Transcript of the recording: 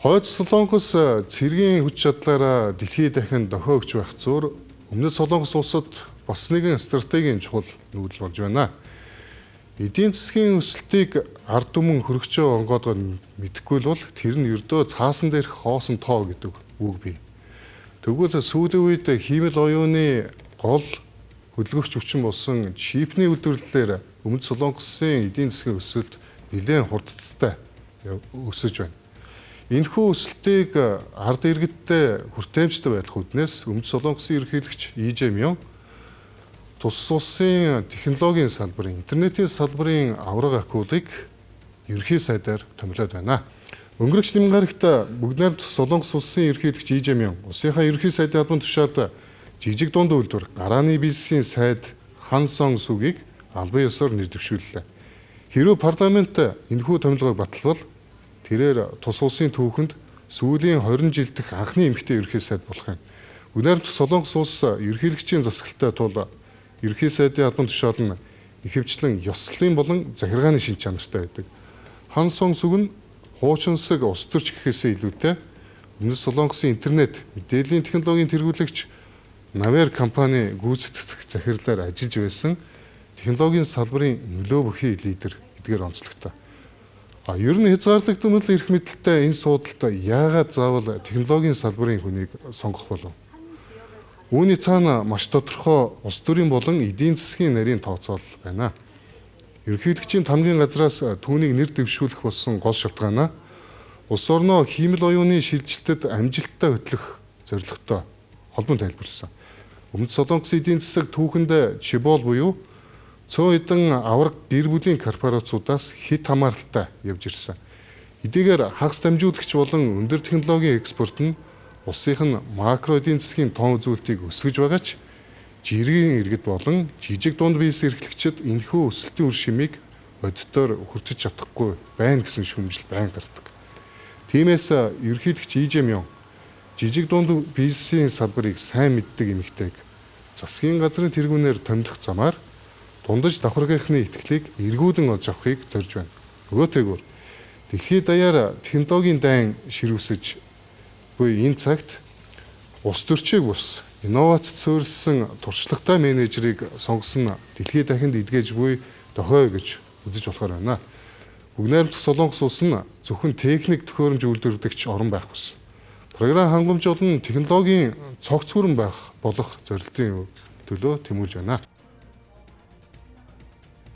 Хойд Солонгос цэргийн хүч чадлаараа дэлхийд дахин дохио өгч байх зуур Өмнөд Солонгос улсад бас нэгэн стратегийн чухал нүүдэл болж байна. Эдийн засгийн өсөлтийг ард түмэн хөргөчөө онгоодгоор мэдэхгүй бол тэр нь ердөө цаасан дээрх хоосон тоо гэдэг үг бий. Тэгвэл сүүлийн үед хиймэл оюуны гол хөдөлгөгч хүчин болсон чипний үйлдвэрлэлээр Өмнөд Солонгосын эдийн засгийн өсөлт нэлээд хурдцтай өсөж байна. Энэхүү өсөлтийг ард иргэдтэй хүртээмжтэй байх үүднээс Өмнөд Солонгосын ерөнхийлөгч Lee Jae-myung тус улсын технологийн салбарын, интернетийн салбарын авраг акулыг ерөнхий сайдаар томилоод байна. Өнгөрөгч нэмэн гарагт бүгд найрамд Солонгос улсын ерөнхийлөгч Lee Jae-myung улсынхаа ерөнхий сайдын албан тушаалд жижиг дунд үйлдвэр гарааны бизнесийн сайд Хан Сонг-сүүгийг албан ёсоор нэр дэвшүүллээ. Хэрвээ парламент энэхүү томилгоог баталвал тэрээр тус улсын түүхэнд сүүлийн 20 жил дэх анхны эмэгтэй ерөнхий сайд болох юм. Өнөөдөр Солонгос улс ерөнхийлөгчийн засаглалтай тул ерөнхий сайдын албан тушаал нь ихэвчлэн ёслолын болон захиргааны шинж чанартай байдаг. Хан Сонг-сүүг нь хуучинсаг улс төрч гэхээсээ илүүтэй Өмнөд Солонгосын интернет мэдээллийн технологийн тэргүүлэгч Naver компани гүйцэтгэх захирлаар ажиллаж байсан технологийн салбарын нөлөө бүхий лидер эдгээр онцлогтой. Ер нь хязгаарлагдмал эрх мэдэлтэй энэ суудалд яагаад заавал технологийн салбарын хүнийг сонгох болов? Үүний цаана маш тодорхой улс төрийн болон эдийн засгийн нарийн тооцоол байна. Ерөнхийлөгчийн тамгын газраас түүнийг нэр дэвшүүлэх болсон гол шалтгаанаа улс орноо хиймэл оюуны шилжилтэд амжилттай хөтлөх зорилготой холбон тайлбарласан. Өмнөд Солонгосын эдийн засаг түүхэнд Чибол буюу цөөн хэдэн авраг гэр бүлийн корпорациудаас хэд хамааралтай явж ирсэн. Эдгээр хагас дамжуулагч болон өндөр технологийн экспорт нь улсынх нь макро эдийн засгийн тоон үзүүлэлтийг өсгөж байгаа ч жирийн иргэд болон жижиг дунд бизнес эрхлэгчид энэхүү өсөлтийн үр шимийг бодитоор хүртэж чадахгүй байна гэсэн шүүмжил байн гардаг. Тиймээс ерөнхийлөгч Lee Jae-myung жижиг дунд бизнесийн салбарыг сайн мэддэг эмэгтэйг засгийн газрын тэргүүнээр томилох замаар дундаж давхаргийнхны итгэлийг эргүүлэн олж авахыг зорж байна. Нөгөөтэйгүр дэлхийд даяар технологийн дайн ширүүсэж буй энэ цагт улс төрчийг бус инновац суурилсан туршлагатай менежерийг сонгосон дэлхийд дахинд эдгэж буй дохой гэж үзэж болохоор байна. Бүгд найрамдах Солонгос улс нь зөвхөн техник төхөөрөмж үйлдвэрлэгч орн байх ус. Програм хангамж болон технологийн цогц хүрэн байх болох зорилтын төлөө тэмүүлж байна.